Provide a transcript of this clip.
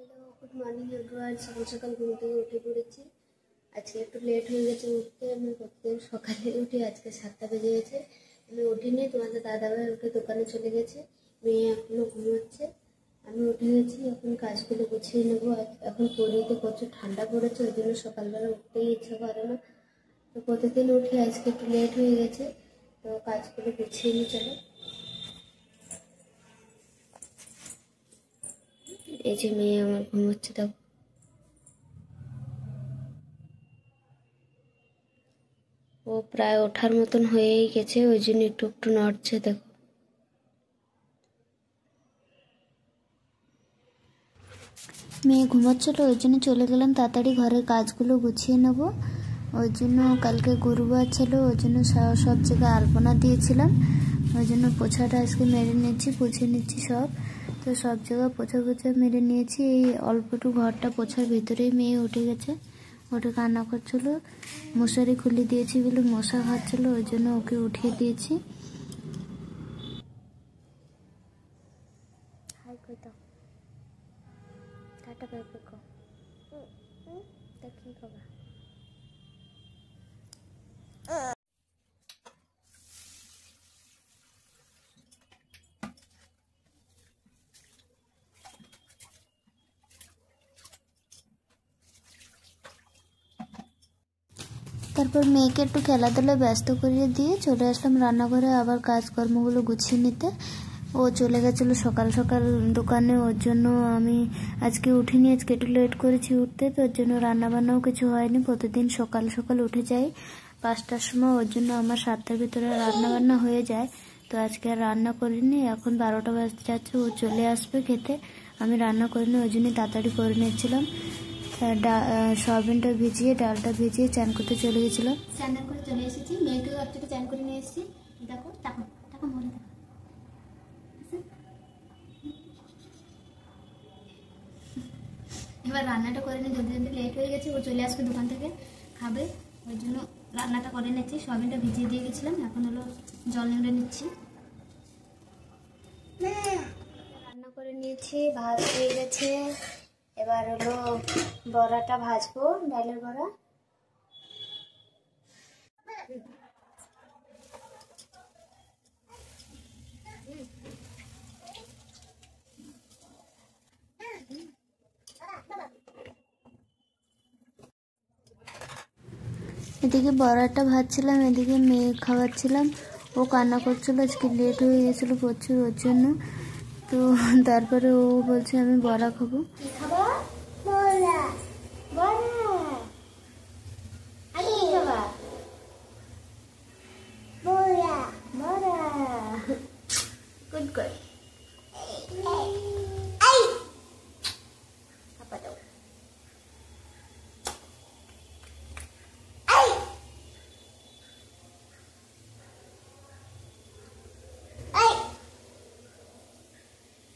Hello, good morning everyone. সকাল সকাল ঘুম থেকে উঠে পড়েছি। আজকে একটু লেট হয়ে গেছে উঠতে। আমি প্রতিদিন সকালে উঠি, আজকে 7টা বেজে গেছে। আমি উঠিনি, তোমাদের দাদাভাই উঠে দোকানে চলে গেছে, মেয়ে এখনো ঘুমোচ্ছে। আমি উঠে গেছি, এখন কাজগুলো গুছিয়ে নেবো। এখন পুরীতে প্রচুর ঠান্ডা পড়েছে, ওই জন্য সকালবেলা উঠতেই ইচ্ছা করে না। তো প্রতিদিন উঠি, আজকে একটু লেট হয়ে গেছে, তো কাজগুলো গুছিয়ে নিই। চলো, এই যে মেয়ে আমার ঘুমোচ্ছে, দেখো। ও প্রায় ওঠার মতন হয়েই গেছে, ওই জন্য একটু একটু নড়ছে, দেখো। মেয়ে ঘুমাচ্ছিল, ওই জন্য চলে গেলাম তাড়াতাড়ি ঘরের কাজগুলো গুছিয়ে নেব। ওই জন্য কালকে গুরুবার ছিল, ওই জন্য সব জায়গায় আলপনা দিয়েছিলাম, ওই জন্য পোছাটা আজকে মেরে নিচ্ছি, পুছে নিচ্ছি সব। তো সব জায়গা পোছা মেরে নিয়েছি। এই অল্পটু ঘরটা পোছার ভিতরেই মেয়ে উঠে গেছে, ওটা কান্না করছিল। মশারি খুলে দিয়েছি বলে মশা খাচ্ছিল, ওই জন্য ওকে উঠিয়ে দিয়েছি। হাই কই দাও, টাটা বাই বাই কো, তা কি কবা। তারপর মেয়েকে একটু খেলাধুলায় ব্যস্ত করিয়ে দিয়ে চলে আসলাম রান্নাঘরে, আবার কাজকর্মগুলো গুছিয়ে নিতে। ও চলে গেছিলো সকাল সকাল দোকানে, ওর জন্য আমি আজকে উঠিনি, আজকে একটু লেট করেছি উঠতে, তো ওর জন্য রান্নাবান্নাও কিছু হয়নি। প্রতিদিন সকাল সকাল উঠে যাই 5টার সময়, ওর জন্য আমার 7টার ভিতরে রান্নাবান্না হয়ে যায়। তো আজকে আর রান্না করিনি, এখন 12টা বাজতে যাচ্ছে, ও চলে আসবে খেতে। আমি রান্না করিনি, ওই জন্যই তাড়াতাড়ি করে নিচ্ছিলাম। সয়াবিনটা ভিজিয়ে, ডালটা ভিজিয়ে চান করতে চলে গেছিলাম। চান করে চলে এসেছি, মেয়েকেও একটু চান করে নিয়ে এসেছি। দেখো, টাকা টাকা মনে দেখো। এবার রান্নাটা করে নিই, জলদি জলদি, লেট হয়ে গেছে, ও চলে আসবে দোকান থেকে, খাবে, ওই জন্য রান্নাটা করে নিচ্ছি। সয়াবিনটা ভিজিয়ে দিয়ে গেছিলাম, এখন হলো জল নেড়ে নিচ্ছি। রান্না করে নিয়েছি, ভাত হয়ে গেছে। এবার হলো বড়াটা ভাজবো, ডালের বড়া। এদিকে বড়াটা ভাজছিলাম, এদিকে মেয়ে খাওয়াচ্ছিলাম। ও কান্না করছিল, আজকে লেট হয়ে গেছিলো প্রচুর, ওর জন্য। তো তারপরে ও বলছে আমি বড়া খাবো।